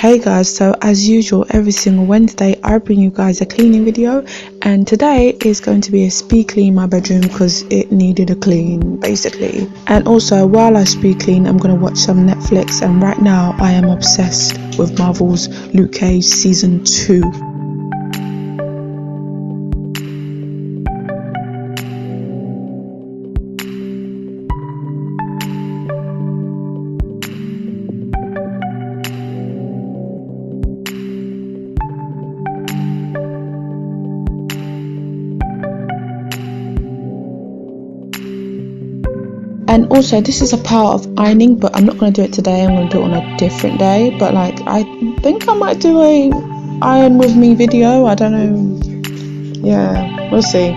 Hey guys, so as usual every single Wednesday I bring you guys a cleaning video, and today is going to be a speed clean my bedroom because it needed a clean basically. And also while I speed clean I'm going to watch some Netflix, and right now I am obsessed with Marvel's Luke Cage season 2. And also this is a part of ironing, but I'm not going to do it today. I'm going to do it on a different day, but like I think I might do a iron with me video. I don't know, yeah, we'll see.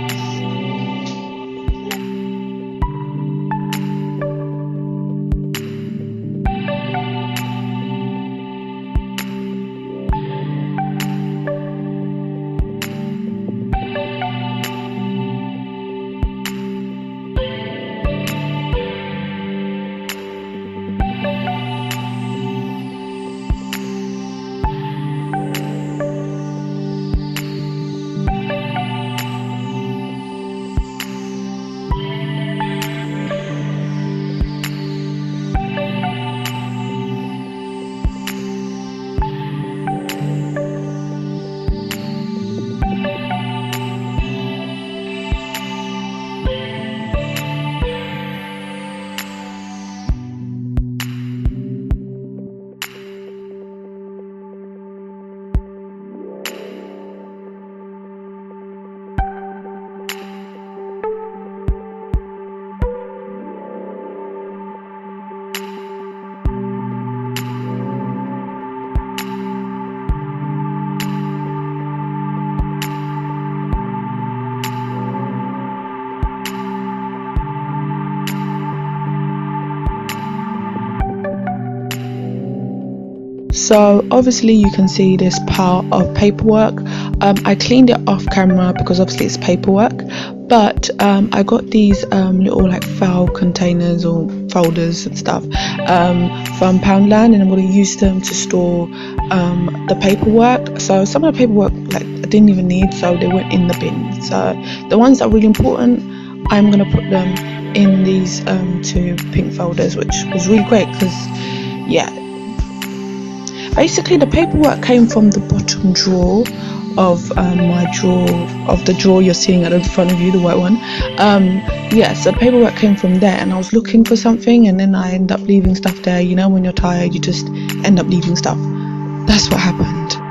So obviously you can see this pile of paperwork. I cleaned it off camera because obviously it's paperwork, but I got these little like file containers or folders and stuff from Poundland, and I'm going to use them to store the paperwork. So some of the paperwork like I didn't even need, so they went in the bin. So the ones that are really important, I'm going to put them in these two pink folders, which was really great because yeah, basically the paperwork came from the bottom drawer of my drawer, of the drawer you're seeing at the front of you, the white one. Yeah, so the paperwork came from there, and I was looking for something and then I end up leaving stuff there. You know, when you're tired you just end up leaving stuff. That's what happened.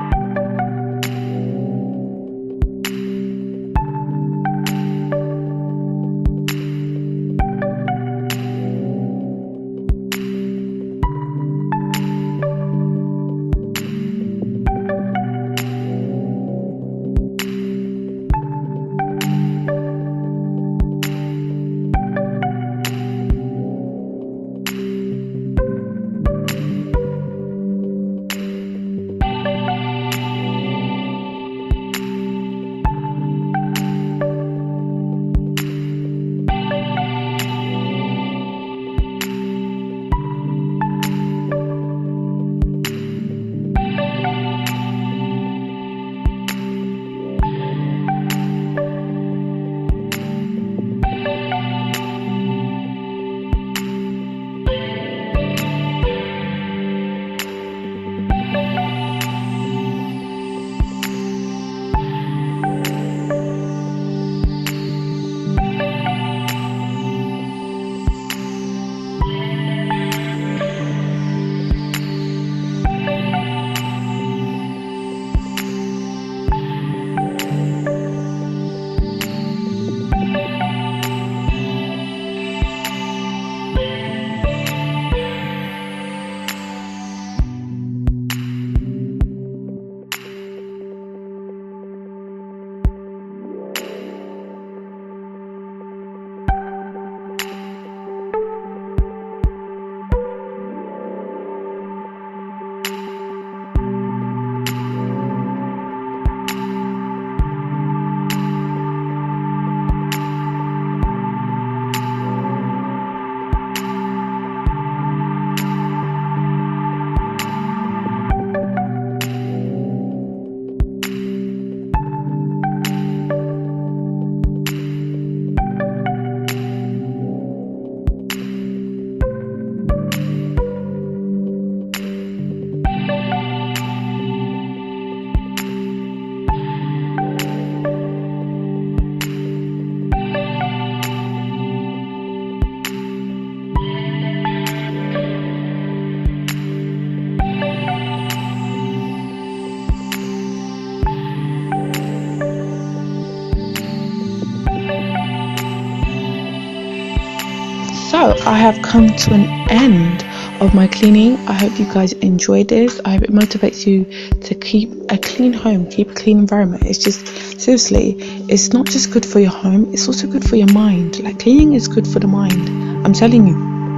So I have come to an end of my cleaning. I hope you guys enjoyed this. I hope it motivates you to keep a clean home, keep a clean environment. It's just, seriously, it's not just good for your home, it's also good for your mind. Like, cleaning is good for the mind. I'm telling you.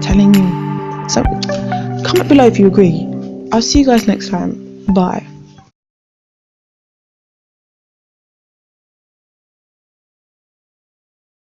So comment below if you agree. I'll see you guys next time. Bye.